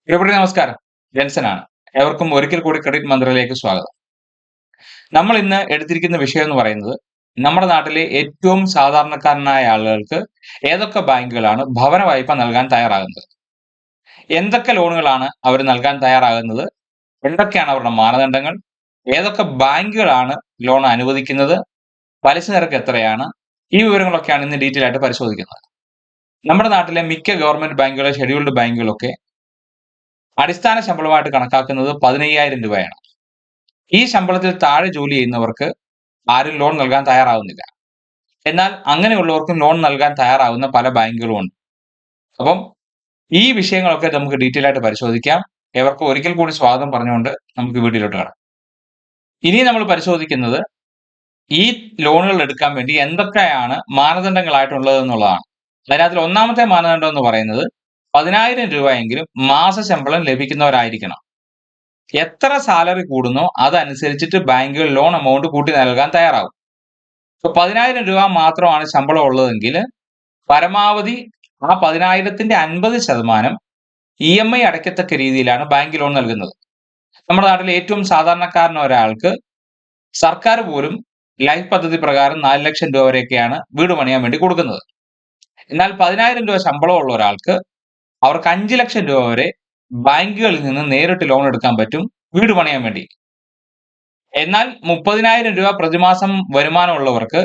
പ്രിയപ്പെട്ട നമസ്കാരം. ജെൻസനാണ്. ഏവർക്കും ഒരിക്കൽ കൂടി ക്രെഡിറ്റ് മന്ത്രിലേക്ക് സ്വാഗതം. നമ്മൾ ഇന്ന് എടുത്തിരിക്കുന്ന വിഷയം എന്ന് പറയുന്നത് നമ്മുടെ നാട്ടിലെ ഏറ്റവും സാധാരണക്കാരനായ ആളുകൾക്ക് ഏതൊക്കെ ബാങ്കുകളാണ് ഭവന വായ്പ നൽകാൻ തയ്യാറാകുന്നത്? എന്തൊക്കെ ലോണുകളാണ് അവർ നൽകാൻ തയ്യാറാകുന്നത്? എന്തൊക്കെയാണ് അവരുടെ മാനദണ്ഡങ്ങൾ? ഏതൊക്കെ ബാങ്കുകളാണ് ലോൺ അനുവദിക്കുന്നത്? പലിശ നിരക്ക് എത്രയാണ്? ഈ വിവരങ്ങളൊക്കെയാണ് ഇന്ന് ഡീറ്റെയിൽ ആയിട്ട് പരിശോധിക്കുന്നത്. നമ്മുടെ നാട്ടിലെ മിക്ക ഗവൺമെന്റ് ബാങ്കുകൾ, ഷെഡ്യൂൾഡ് ബാങ്കുകളൊക്കെ അടിസ്ഥാന ശമ്പളമായിട്ട് കണക്കാക്കുന്നത് 15,000 രൂപയാണ്. ഈ ശമ്പളത്തിൽ താഴെ ജോലി ചെയ്യുന്നവർക്ക് ആരും ലോൺ നൽകാൻ തയ്യാറാവുന്നില്ല. എന്നാൽ അങ്ങനെയുള്ളവർക്കും ലോൺ നൽകാൻ തയ്യാറാവുന്ന പല ബാങ്കുകളും ഉണ്ട്. അപ്പം ഈ വിഷയങ്ങളൊക്കെ നമുക്ക് ഡീറ്റെയിൽ ആയിട്ട് പരിശോധിക്കാം. ഏവർക്കും ഒരിക്കൽ കൂടി സ്വാഗതം പറഞ്ഞുകൊണ്ട് നമുക്ക് വീഡിയോയിലോട്ട് കടക്കാം. ഇനി നമ്മൾ പരിശോധിക്കുന്നത് ഈ ലോണുകൾ എടുക്കാൻ വേണ്ടി എന്തൊക്കെയാണ് മാനദണ്ഡങ്ങളായിട്ടുള്ളത് എന്നുള്ളതാണ്. അതിനകത്തിൽ ഒന്നാമത്തെ മാനദണ്ഡം എന്ന് പറയുന്നത് 10,000 രൂപയെങ്കിലും മാസശമ്പളം ലഭിക്കുന്നവരായിരിക്കണം. എത്ര സാലറി കൂടുന്നോ അതനുസരിച്ചിട്ട് ബാങ്കുകൾ ലോൺ എമൗണ്ട് കൂട്ടി നൽകാൻ തയ്യാറാവും. ഇപ്പൊ 10,000 രൂപ മാത്രമാണ് ശമ്പളം ഉള്ളതെങ്കിൽ പരമാവധി ആ 10,000ത്തിന്റെ 50% EMI അടയ്ക്കത്തക്ക രീതിയിലാണ് ബാങ്ക് ലോൺ നൽകുന്നത്. നമ്മുടെ നാട്ടിലെ ഏറ്റവും സാധാരണക്കാരൻ ഒരാൾക്ക് സർക്കാർ പോലും ലൈഫ് പദ്ധതി പ്രകാരം 4 ലക്ഷം രൂപ വരെയൊക്കെയാണ് വീട് പണിയാൻ വേണ്ടി കൊടുക്കുന്നത്. എന്നാൽ 10,000 രൂപ ശമ്പളമുള്ള ഒരാൾക്ക് അവർക്ക് 5 ലക്ഷം രൂപ വരെ ബാങ്കുകളിൽ നിന്ന് നേരിട്ട് ലോൺ എടുക്കാൻ പറ്റും വീട് പണിയാൻ വേണ്ടി. എന്നാൽ 30,000 രൂപ പ്രതിമാസം വരുമാനമുള്ളവർക്ക്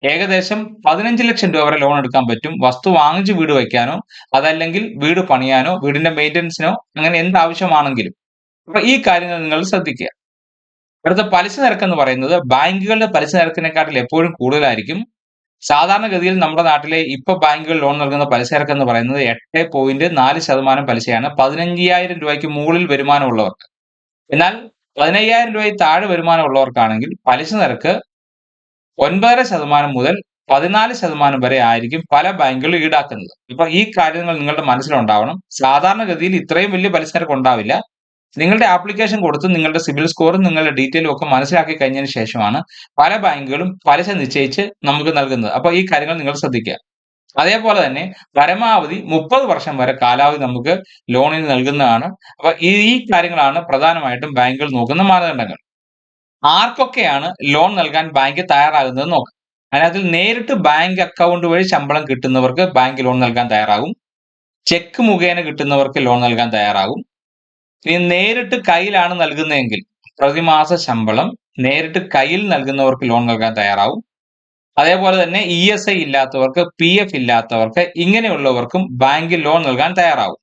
ഏകദേശം 15 ലക്ഷം രൂപ വരെ ലോൺ എടുക്കാൻ പറ്റും വസ്തു വാങ്ങിച്ച് വീട് വയ്ക്കാനോ അതല്ലെങ്കിൽ വീട് പണിയാനോ വീടിന്റെ മെയിൻ്റനൻസിനോ അങ്ങനെ എന്ത് ആവശ്യമാണെങ്കിലും. അപ്പൊ ഈ കാര്യങ്ങൾ നിങ്ങൾ ശ്രദ്ധിക്കുക. അടുത്ത പലിശ നിരക്ക് എന്ന് പറയുന്നത് ബാങ്കുകളുടെ പലിശ നിരക്കിനെക്കാട്ടിൽ എപ്പോഴും കൂടുതലായിരിക്കും. സാധാരണഗതിയിൽ നമ്മുടെ നാട്ടിലെ ഇപ്പൊ ബാങ്കുകൾ ലോൺ നൽകുന്ന പലിശ നിരക്ക് എന്ന് പറയുന്നത് 8.4% പലിശയാണ് 15,000 രൂപയ്ക്ക് മുകളിൽ വരുമാനമുള്ളവർക്ക്. എന്നാൽ 15,000 രൂപയിൽ താഴെ വരുമാനമുള്ളവർക്കാണെങ്കിൽ പലിശ നിരക്ക് 9.5% മുതൽ 14% വരെ ആയിരിക്കും പല ബാങ്കുകളും ഈടാക്കുന്നത്. ഇപ്പൊ ഈ കാര്യങ്ങൾ നിങ്ങളുടെ മനസ്സിലുണ്ടാവണം. സാധാരണഗതിയിൽ ഇത്രയും വലിയ പലിശ നിരക്ക് ഉണ്ടാവില്ല. നിങ്ങളുടെ ആപ്ലിക്കേഷൻ കൊടുത്ത് നിങ്ങളുടെ സിബിൽ സ്കോറും നിങ്ങളുടെ ഡീറ്റെയിലും ഒക്കെ മനസ്സിലാക്കി കഴിഞ്ഞതിന് ശേഷമാണ് പല ബാങ്കുകളും പലിശ നിശ്ചയിച്ച് നമുക്ക് നൽകുന്നത്. അപ്പൊ ഈ കാര്യങ്ങൾ നിങ്ങൾ ശ്രദ്ധിക്കുക. അതേപോലെ തന്നെ പരമാവധി 30 വർഷം വരെ കാലാവധി നമുക്ക് ലോണിന് നൽകുന്നതാണ്. അപ്പൊ ഈ കാര്യങ്ങളാണ് പ്രധാനമായിട്ടും ബാങ്കുകൾ നോക്കുന്ന മാനദണ്ഡങ്ങൾ. ആർക്കൊക്കെയാണ് ലോൺ നൽകാൻ ബാങ്ക് തയ്യാറാകുന്നത് നോക്കാം. അതിനകത്തിൽ നേരിട്ട് ബാങ്ക് അക്കൗണ്ട് വഴി ശമ്പളം കിട്ടുന്നവർക്ക് ബാങ്ക് ലോൺ നൽകാൻ തയ്യാറാകും. ചെക്ക് മുഖേന കിട്ടുന്നവർക്ക് ലോൺ നൽകാൻ തയ്യാറാകും. ഇനി നേരിട്ട് കയ്യിലാണ് നൽകുന്നതെങ്കിൽ പ്രതിമാസ ശമ്പളം നേരിട്ട് കയ്യിൽ നൽകുന്നവർക്ക് ലോൺ നൽകാൻ തയ്യാറാവും. അതേപോലെ തന്നെ ESI ഇല്ലാത്തവർക്ക്, PF ഇല്ലാത്തവർക്ക്, ഇങ്ങനെയുള്ളവർക്കും ബാങ്കിൽ ലോൺ നൽകാൻ തയ്യാറാവും.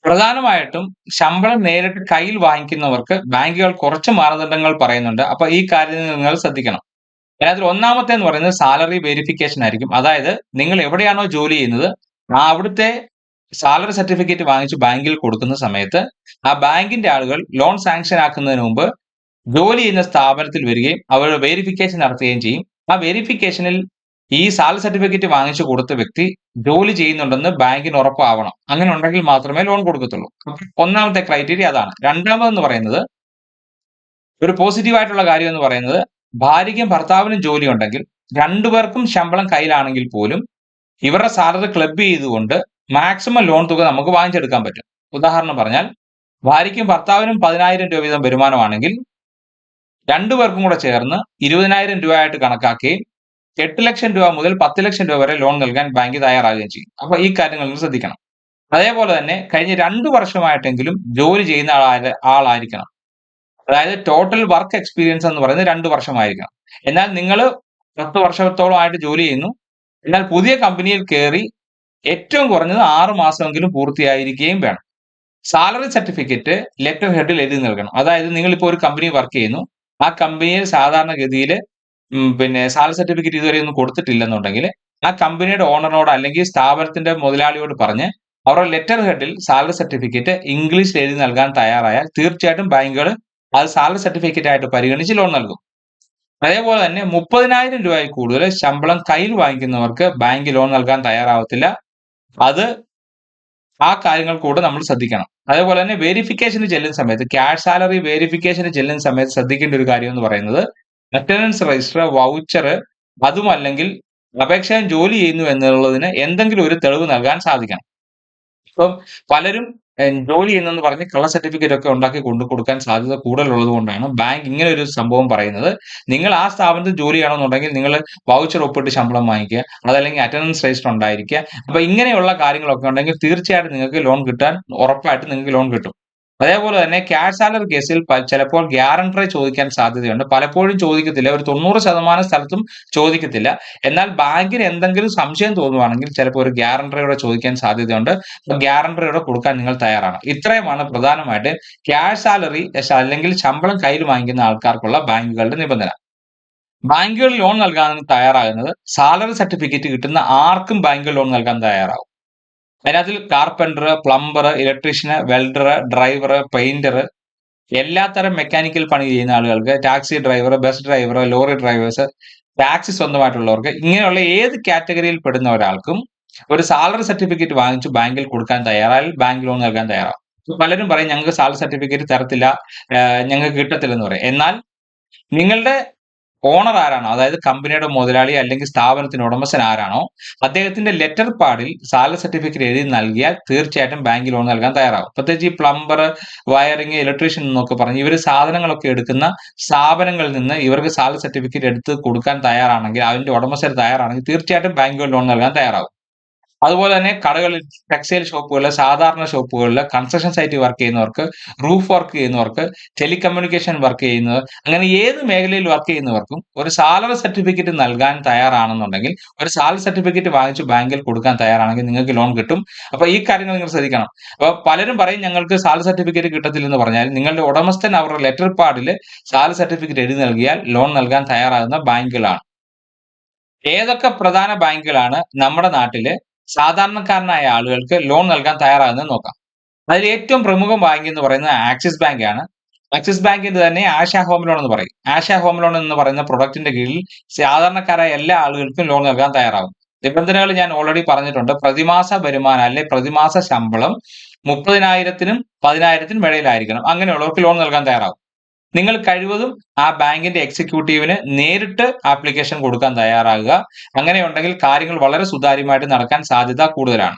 പ്രധാനമായിട്ടും ശമ്പളം നേരിട്ട് കയ്യിൽ വാങ്ങിക്കുന്നവർക്ക് ബാങ്കുകൾ കുറച്ച് മാനദണ്ഡങ്ങൾ പറയുന്നുണ്ട്. അപ്പൊ ഈ കാര്യം നിങ്ങൾ ശ്രദ്ധിക്കണം. അതിനകത്തിൽ ഒന്നാമത്തെ എന്ന് പറയുന്നത് സാലറി വെരിഫിക്കേഷൻ ആയിരിക്കും. അതായത് നിങ്ങൾ എവിടെയാണോ ജോലി ചെയ്യുന്നത് അവിടുത്തെ സാലറി സർട്ടിഫിക്കറ്റ് വാങ്ങിച്ച് ബാങ്കിൽ കൊടുക്കുന്ന സമയത്ത് ആ ബാങ്കിന്റെ ആളുകൾ ലോൺ സാങ്ഷൻ ആക്കുന്നതിന് മുമ്പ് ജോലി ചെയ്യുന്ന സ്ഥാപനത്തിൽ വരികയും അവരുടെ വെരിഫിക്കേഷൻ നടത്തുകയും ചെയ്യും. ആ വെരിഫിക്കേഷനിൽ ഈ സാലറി സർട്ടിഫിക്കറ്റ് വാങ്ങിച്ചു കൊടുത്ത വ്യക്തി ജോലി ചെയ്യുന്നുണ്ടെന്ന് ബാങ്കിന് ഉറപ്പാവണം. അങ്ങനെ ഉണ്ടെങ്കിൽ മാത്രമേ ലോൺ കൊടുക്കത്തുള്ളൂ. ഒന്നാമത്തെ ക്രൈറ്റീരിയ അതാണ്. രണ്ടാമതെന്ന് പറയുന്നത് ഒരു പോസിറ്റീവ് ആയിട്ടുള്ള കാര്യം എന്ന് പറയുന്നത് ഭാര്യയ്ക്കും ഭർത്താവിനും ജോലി ഉണ്ടെങ്കിൽ രണ്ടുപേർക്കും ശമ്പളം കയ്യിലാണെങ്കിൽ പോലും ഇവരുടെ സാലറി ക്ലബ് ചെയ്തുകൊണ്ട് മാക്സിമം ലോൺ തുക നമുക്ക് വാങ്ങിച്ചെടുക്കാൻ പറ്റും. ഉദാഹരണം പറഞ്ഞാൽ ഭാര്യയ്ക്കും ഭർത്താവിനും 10,000 രൂപ വീതം വരുമാനമാണെങ്കിൽ രണ്ടുപേർക്കും കൂടെ ചേർന്ന് 20,000 രൂപ ആയിട്ട് കണക്കാക്കുകയും 8 ലക്ഷം രൂപ മുതൽ 10 ലക്ഷം രൂപ വരെ ലോൺ നൽകാൻ ബാങ്ക് തയ്യാറാകുകയും ചെയ്യും. അപ്പൊ ഈ കാര്യങ്ങൾ നിങ്ങൾ ശ്രദ്ധിക്കണം. അതേപോലെ തന്നെ കഴിഞ്ഞ 2 വർഷമായിട്ടെങ്കിലും ജോലി ചെയ്യുന്ന ആളായിരിക്കണം. അതായത് ടോട്ടൽ വർക്ക് എക്സ്പീരിയൻസ് എന്ന് പറയുന്നത് 2 വർഷമായിരിക്കണം. എന്നാൽ നിങ്ങൾ 10 വർഷത്തോളമായിട്ട് ജോലി ചെയ്യുന്നു. എന്നാൽ പുതിയ കമ്പനിയിൽ കയറി ഏറ്റവും കുറഞ്ഞത് 6 മാസമെങ്കിലും പൂർത്തിയായിരിക്കുകയും വേണം. സാലറി സർട്ടിഫിക്കറ്റ് ലെറ്റർ ഹെഡിൽ എഴുതി നൽകണം. അതായത് നിങ്ങൾ ഇപ്പോൾ ഒരു കമ്പനി വർക്ക് ചെയ്യുന്നു. ആ കമ്പനിയിൽ സാധാരണഗതിയിൽ സാലറി സർട്ടിഫിക്കറ്റ് ഇതുവരെ ഒന്നും കൊടുത്തിട്ടില്ലെന്നുണ്ടെങ്കിൽ ആ കമ്പനിയുടെ ഓണറിനോട് അല്ലെങ്കിൽ സ്ഥാപനത്തിന്റെ മുതലാളിയോട് പറഞ്ഞ് അവരുടെ ലെറ്റർ ഹെഡിൽ സാലറി സർട്ടിഫിക്കറ്റ് ഇംഗ്ലീഷിൽ എഴുതി നൽകാൻ തയ്യാറായാൽ തീർച്ചയായിട്ടും ബാങ്കുകൾ അത് സാലറി സർട്ടിഫിക്കറ്റ് ആയിട്ട് പരിഗണിച്ച് ലോൺ നൽകും. അതേപോലെ തന്നെ 30,000 രൂപയിൽ കൂടുതൽ ശമ്പളം കയ്യിൽ വാങ്ങിക്കുന്നവർക്ക് ബാങ്ക് ലോൺ നൽകാൻ തയ്യാറാവത്തില്ല. അത് ആ കാര്യങ്ങൾ കൂടെ നമ്മൾ ശ്രദ്ധിക്കണം. അതേപോലെ തന്നെ വെരിഫിക്കേഷന് ചെല്ലുന്ന സമയത്ത് ക്യാഷ് സാലറി വെരിഫിക്കേഷന് ചെല്ലുന്ന സമയത്ത് ശ്രദ്ധിക്കേണ്ട ഒരു കാര്യം എന്ന് പറയുന്നത് അറ്റൻഡൻസ് രജിസ്റ്റർ, വൗച്ചർ, അതുമല്ലെങ്കിൽ അപേക്ഷകൻ ജോലി ചെയ്യുന്നു എന്നുള്ളതിന് എന്തെങ്കിലും ഒരു തെളിവ് നൽകാൻ സാധിക്കണം. ഇപ്പം പലരും ജോലി ചെയ്യുന്നെന്ന് പറഞ്ഞ് കള്ള സർട്ടിഫിക്കറ്റ് ഒക്കെ ഉണ്ടാക്കി കൊടുക്കാൻ സാധ്യത കൂടുതലുള്ളത് കൊണ്ടാണ് ബാങ്ക് ഇങ്ങനെ ഒരു സംഭവം പറയുന്നത്. നിങ്ങൾ ആ സ്ഥാപനത്തിൽ ജോലി ചെയ്യണമെന്നുണ്ടെങ്കിൽ നിങ്ങൾ വൗച്ചർ ഒപ്പിട്ട് ശമ്പളം വാങ്ങിക്കുക. അതല്ലെങ്കിൽ അറ്റൻഡൻസ് രജിസ്റ്റർ ഉണ്ടായിരിക്കുക. അപ്പൊ ഇങ്ങനെയുള്ള കാര്യങ്ങളൊക്കെ ഉണ്ടെങ്കിൽ തീർച്ചയായിട്ടും നിങ്ങൾക്ക് ലോൺ കിട്ടാൻ ഉറപ്പായിട്ടും നിങ്ങൾക്ക് ലോൺ കിട്ടും. അതേപോലെ തന്നെ ക്യാഷ് സാലറി കേസിൽ ചിലപ്പോൾ ഗ്യാരണ്ടറെ ചോദിക്കാൻ സാധ്യതയുണ്ട്. പലപ്പോഴും ചോദിക്കത്തില്ല. ഒരു 90% സ്ഥലത്തും ചോദിക്കത്തില്ല. എന്നാൽ ബാങ്കിന് എന്തെങ്കിലും സംശയം തോന്നുവാണെങ്കിൽ ചിലപ്പോൾ ഒരു ഗ്യാരണ്ടറുടെ ചോദിക്കാൻ സാധ്യതയുണ്ട്. ഗ്യാരണ്ടറുടെ കൊടുക്കാൻ നിങ്ങൾ തയ്യാറാണ്. ഇത്രയുമാണ് പ്രധാനമായിട്ട് ക്യാഷ് സാലറി അല്ലെങ്കിൽ ശമ്പളം കയ്യിൽ വാങ്ങിക്കുന്ന ആൾക്കാർക്കുള്ള ബാങ്കുകളുടെ നിബന്ധന. ബാങ്കുകൾ ലോൺ നൽകാൻ തയ്യാറാകുന്നത് സാലറി സർട്ടിഫിക്കറ്റ് കിട്ടുന്ന ആർക്കും ബാങ്കുകൾ ലോൺ നൽകാൻ തയ്യാറാവും. അതിനകത്തിൽ carpenter, plumber, electrician, welder, driver, painter, എല്ലാത്തരം മെക്കാനിക്കൽ പണി ചെയ്യുന്ന ആളുകൾക്ക്, taxi driver, bus driver, lorry drivers, taxi സ്വന്തമായിട്ടുള്ളവർക്ക്, ഇങ്ങനെയുള്ള ഏത് കാറ്റഗറിയിൽ പെടുന്ന ഒരാൾക്കും ഒരു സാലറി സർട്ടിഫിക്കറ്റ് വാങ്ങിച്ച് ബാങ്കിൽ കൊടുക്കാൻ തയ്യാറായാൽ ബാങ്ക് ലോൺ നൽകാൻ തയ്യാറാവും. പലരും പറയും ഞങ്ങൾക്ക് സാലറി സർട്ടിഫിക്കറ്റ് തരത്തില്ല, ഞങ്ങൾക്ക് കിട്ടത്തില്ലെന്ന് പറയും. എന്നാൽ നിങ്ങളുടെ ഓണർ ആരാണോ, അതായത് കമ്പനിയുടെ മുതലാളി അല്ലെങ്കിൽ സ്ഥാപനത്തിന്റെ ഉടമസ്ഥൻ ആരാണോ, അദ്ദേഹത്തിന്റെ ലെറ്റർ പാഡിൽ സാലറി സർട്ടിഫിക്കറ്റ് എഴുതി നൽകിയാൽ തീർച്ചയായിട്ടും ബാങ്ക് ലോൺ നൽകാൻ തയ്യാറാവും. പ്രത്യേകിച്ച് ഈ പ്ലംബർ, വയറിംഗ്, ഇലക്ട്രീഷ്യൻ എന്നൊക്കെ പറഞ്ഞ് ഇവർ സാധനങ്ങളൊക്കെ എടുക്കുന്ന സ്ഥാപനങ്ങളിൽ നിന്ന് ഇവർക്ക് സാലറി സർട്ടിഫിക്കറ്റ് എടുത്ത് കൊടുക്കാൻ തയ്യാറാണെങ്കിൽ, അതിന്റെ ഉടമസ്ഥർ തയ്യാറാണെങ്കിൽ തീർച്ചയായിട്ടും ബാങ്കുകൾ ലോൺ നൽകാൻ തയ്യാറാവും. അതുപോലെ തന്നെ കടകളിൽ, ടെക്സ്റ്റൈൽ ഷോപ്പുകളിൽ, സാധാരണ ഷോപ്പുകളിൽ, കൺസ്ട്രക്ഷൻ സൈറ്റിൽ വർക്ക് ചെയ്യുന്നവർക്ക്, റൂഫ് വർക്ക് ചെയ്യുന്നവർക്ക്, ടെലികമ്മ്യൂണിക്കേഷൻ വർക്ക് ചെയ്യുന്നവർ, അങ്ങനെ ഏത് മേഖലയിൽ വർക്ക് ചെയ്യുന്നവർക്കും ഒരു സാലറി സർട്ടിഫിക്കറ്റ് നൽകാൻ തയ്യാറാണെന്നുണ്ടെങ്കിൽ, ഒരു സാലറി സർട്ടിഫിക്കറ്റ് വാങ്ങിച്ച് ബാങ്കിൽ കൊടുക്കാൻ തയ്യാറാണെങ്കിൽ നിങ്ങൾക്ക് ലോൺ കിട്ടും. അപ്പൊ ഈ കാര്യങ്ങൾ നിങ്ങൾ ശ്രദ്ധിക്കണം. അപ്പൊ പലരും പറയും ഞങ്ങൾക്ക് സാലറി സർട്ടിഫിക്കറ്റ് കിട്ടത്തില്ലെന്ന് പറഞ്ഞാൽ നിങ്ങളുടെ ഉടമസ്ഥൻ അവരുടെ ലെറ്റർ പാഡിൽ സാലറി സർട്ടിഫിക്കറ്റ് എഴുതി നൽകിയാൽ ലോൺ നൽകാൻ തയ്യാറാകുന്ന ബാങ്കുകളാണ്. ഏതൊക്കെ പ്രധാന ബാങ്കുകളാണ് നമ്മുടെ നാട്ടില് സാധാരണക്കാരനായ ആളുകൾക്ക് ലോൺ നൽകാൻ തയ്യാറാകുന്നത് നോക്കാം. അതിൽ ഏറ്റവും പ്രമുഖ ബാങ്ക് എന്ന് പറയുന്നത് ആക്സിസ് ബാങ്ക് ആണ്. ആക്സിസ് ബാങ്കിന്റെ തന്നെ ആശ ഹോം ലോൺ എന്ന് പറയും. ആശ ഹോം ലോൺ എന്ന് പറയുന്ന പ്രൊഡക്റ്റിന്റെ കീഴിൽ സാധാരണക്കാരായ എല്ലാ ആളുകൾക്കും ലോൺ നൽകാൻ തയ്യാറാകും. നിബന്ധനകൾ ഞാൻ ഓൾറെഡി പറഞ്ഞിട്ടുണ്ട്. പ്രതിമാസ വരുമാനം അല്ലെ പ്രതിമാസ ശമ്പളം 30,000-നും 10,000-നും ഇടയിലായിരിക്കണം. അങ്ങനെയുള്ളവർക്ക് ലോൺ നൽകാൻ തയ്യാറാകും. നിങ്ങൾ കഴിവതും ആ ബാങ്കിന്റെ എക്സിക്യൂട്ടീവിന് നേരിട്ട് ആപ്ലിക്കേഷൻ കൊടുക്കാൻ തയ്യാറാകുക. അങ്ങനെയുണ്ടെങ്കിൽ കാര്യങ്ങൾ വളരെ സുതാര്യമായിട്ട് നടക്കാൻ സാധ്യത കൂടുതലാണ്.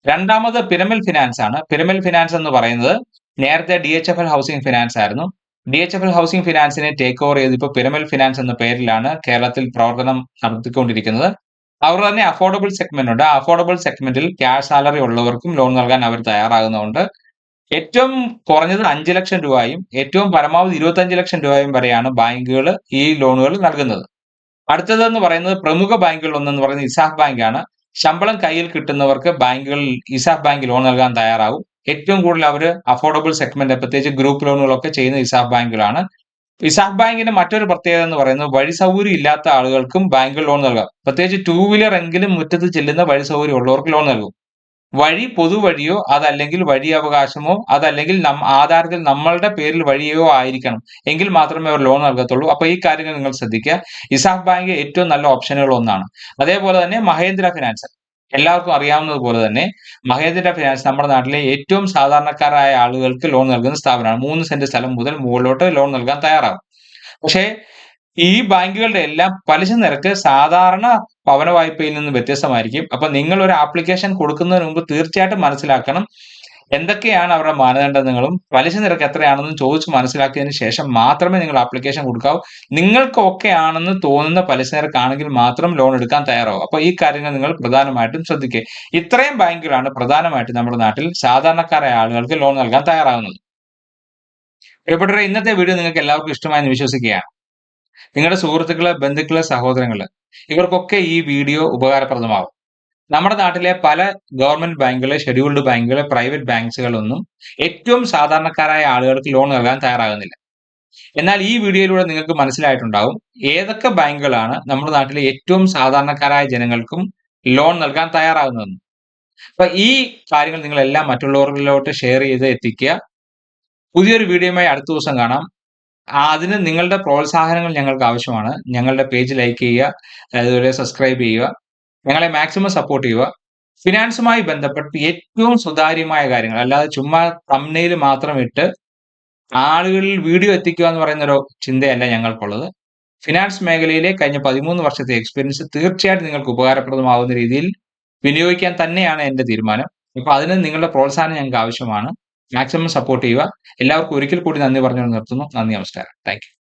രണ്ടാമത് പിരമിഡ് ഫിനാൻസ് ആണ്. പിരമിഡ് ഫിനാൻസ് എന്ന് പറയുന്നത് നേരത്തെ DHFL ഹൗസിംഗ് ഫിനാൻസ് ആയിരുന്നു. DHFL ഹൗസിംഗ് ഫിനാൻസിനെ ടേക്ക് ഓവർ ചെയ്ത് ഇപ്പോൾ പിരമിഡ് ഫിനാൻസ് എന്ന പേരിലാണ് കേരളത്തിൽ പ്രവർത്തനം നടത്തിക്കൊണ്ടിരിക്കുന്നത്. അവർ തന്നെ അഫോർഡബിൾ സെഗ്മെന്റ് ഉണ്ട്. ആ അഫോർഡബിൾ സെഗ്മെന്റിൽ ക്യാഷ് സാലറി ഉള്ളവർക്കും ലോൺ നൽകാൻ അവർ തയ്യാറാകുന്നതുകൊണ്ട് ഏറ്റവും കുറഞ്ഞത് 5 ലക്ഷം രൂപയും ഏറ്റവും പരമാവധി 25 ലക്ഷം രൂപയും വരെയാണ് ബാങ്കുകൾ ഈ ലോണുകൾ നൽകുന്നത്. അടുത്തതെന്ന് പറയുന്നത് പ്രമുഖ ബാങ്കുകൾ ഒന്നെന്ന് പറയുന്നത് ഇസാഫ് ബാങ്ക് ആണ്. ശമ്പളം കയ്യിൽ കിട്ടുന്നവർക്ക് ബാങ്കുകൾ ഇസാഫ് ബാങ്ക് ലോൺ നൽകാൻ തയ്യാറാവും. ഏറ്റവും കൂടുതൽ അവർ അഫോർഡബിൾ സെഗ്മെന്റ് പ്രത്യേകിച്ച് ഗ്രൂപ്പ് ലോണുകളൊക്കെ ചെയ്യുന്ന ഇസാഫ് ബാങ്കുകളാണ്. ഇസാഫ് ബാങ്കിന്റെ മറ്റൊരു പ്രത്യേകത എന്ന് പറയുന്നത് വഴി സൗകര്യം ഇല്ലാത്ത ആളുകൾക്കും ബാങ്കുകൾ ലോൺ നൽകാം. പ്രത്യേകിച്ച് 2 വീലർ എങ്കിലും മുറ്റത്ത് ചെല്ലുന്ന വഴി സൗകര്യം ഉള്ളവർക്ക് ലോൺ നൽകും. വഴി പൊതുവഴിയോ അതല്ലെങ്കിൽ വഴി അവകാശമോ അതല്ലെങ്കിൽ ആധാരത്തിൽ നമ്മളുടെ പേരിൽ വഴിയോ ആയിരിക്കണം. എങ്കിൽ മാത്രമേ അവർ ലോൺ നൽകത്തുള്ളൂ. അപ്പൊ ഈ കാര്യങ്ങൾ നിങ്ങൾ ശ്രദ്ധിക്കുക. ഇസാഫ് ബാങ്ക് ഏറ്റവും നല്ല ഓപ്ഷനുകൾ ഒന്നാണ്. അതേപോലെ തന്നെ മഹേന്ദ്ര ഫിനാൻസ്, എല്ലാവർക്കും അറിയാവുന്നത് പോലെ തന്നെ മഹേന്ദ്ര ഫിനാൻസ് നമ്മുടെ നാട്ടിലെ ഏറ്റവും സാധാരണക്കാരായ ആളുകൾക്ക് ലോൺ നൽകുന്ന സ്ഥാപനമാണ്. 3 സെന്റ് സ്ഥലം മുതൽ മുകളിലോട്ട് ലോൺ നൽകാൻ തയ്യാറാകും. പക്ഷേ ഈ ബാങ്കുകളുടെ എല്ലാം പലിശ നിരക്ക് സാധാരണ ഭവന വായ്പയിൽ നിന്ന് വ്യത്യസ്തമായിരിക്കും. അപ്പൊ നിങ്ങൾ ഒരു ആപ്ലിക്കേഷൻ കൊടുക്കുന്നതിന് മുമ്പ് തീർച്ചയായിട്ടും മനസ്സിലാക്കണം എന്തൊക്കെയാണ് അവരുടെ മാനദണ്ഡങ്ങളും പലിശ നിരക്ക് എത്രയാണെന്നും ചോദിച്ച് മനസ്സിലാക്കിയതിന് ശേഷം മാത്രമേ നിങ്ങൾ ആപ്ലിക്കേഷൻ കൊടുക്കാവൂ. നിങ്ങൾക്ക് ഓക്കെ ആണെന്ന് തോന്നുന്ന പലിശ നിരക്കാണെങ്കിൽ മാത്രം ലോൺ എടുക്കാൻ തയ്യാറാവും. അപ്പൊ ഈ കാര്യങ്ങൾ നിങ്ങൾ പ്രധാനമായിട്ടും ശ്രദ്ധിക്കുക. ഇത്രയും ബാങ്കുകളാണ് പ്രധാനമായിട്ടും നമ്മുടെ നാട്ടിൽ സാധാരണക്കാരായ ആളുകൾക്ക് ലോൺ നൽകാൻ തയ്യാറാകുന്നത്. പ്രിയപ്പെട്ടവരെ, ഇന്നത്തെ വീഡിയോ നിങ്ങൾക്ക് എല്ലാവർക്കും ഇഷ്ടമായെന്ന് വിശ്വസിക്കുകയാണ്. നിങ്ങളുടെ സുഹൃത്തുക്കള്, ബന്ധുക്കള്, സഹോദരങ്ങള് ഇവർക്കൊക്കെ ഈ വീഡിയോ ഉപകാരപ്രദമാകും. നമ്മുടെ നാട്ടിലെ പല ഗവൺമെന്റ് ബാങ്കുകള്, ഷെഡ്യൂൾഡ് ബാങ്കുകള്, പ്രൈവറ്റ് ബാങ്കുകളൊന്നും ഏറ്റവും സാധാരണക്കാരായ ആളുകൾക്ക് ലോൺ നൽകാൻ തയ്യാറാകുന്നില്ല. എന്നാൽ ഈ വീഡിയോയിലൂടെ നിങ്ങൾക്ക് മനസ്സിലായിട്ടുണ്ടാവും ഏതൊക്കെ ബാങ്കുകളാണ് നമ്മുടെ നാട്ടിലെ ഏറ്റവും സാധാരണക്കാരായ ജനങ്ങൾക്കും ലോൺ നൽകാൻ തയ്യാറാകുന്നതെന്ന്. അപ്പൊ ഈ കാര്യങ്ങൾ നിങ്ങളെല്ലാം മറ്റുള്ളവരിലോട്ട് ഷെയർ ചെയ്ത് എത്തിക്കുക. പുതിയൊരു വീഡിയോയുമായി അടുത്ത ദിവസം കാണാം. അതിന് നിങ്ങളുടെ പ്രോത്സാഹനങ്ങൾ ഞങ്ങൾക്ക് ആവശ്യമാണ്. ഞങ്ങളുടെ പേജ് ലൈക്ക് ചെയ്യുക, അതുപോലെ സബ്സ്ക്രൈബ് ചെയ്യുക, ഞങ്ങളെ മാക്സിമം സപ്പോർട്ട് ചെയ്യുക. ഫിനാൻസുമായി ബന്ധപ്പെട്ട് ഏറ്റവും സുതാര്യമായ കാര്യങ്ങൾ, അല്ലാതെ ചുമ്മാ തംബ്നെയിൽ മാത്രം ഇട്ട് ആളുകളിൽ വീഡിയോ എത്തിക്കുക എന്ന് പറയുന്ന ഒരു ചിന്തയല്ല ഞങ്ങൾക്കുള്ളത്. ഫിനാൻസ് മേഖലയിലെ കഴിഞ്ഞ 13 വർഷത്തെ എക്സ്പീരിയൻസ് തീർച്ചയായിട്ടും നിങ്ങൾക്ക് ഉപകാരപ്രദമാകുന്ന രീതിയിൽ വിനിയോഗിക്കാൻ തന്നെയാണ് എന്റെ തീരുമാനം. അപ്പൊ അതിന് നിങ്ങളുടെ പ്രോത്സാഹനം ഞങ്ങൾക്ക് ആവശ്യമാണ്. മാക്സിമം സപ്പോർട്ട് ചെയ്യുക. എല്ലാവർക്കും ഒരിക്കൽ കൂടി നന്ദി പറഞ്ഞുകൊണ്ട് നിർത്തുന്നു. നന്ദി, നമസ്കാരം. Thank you.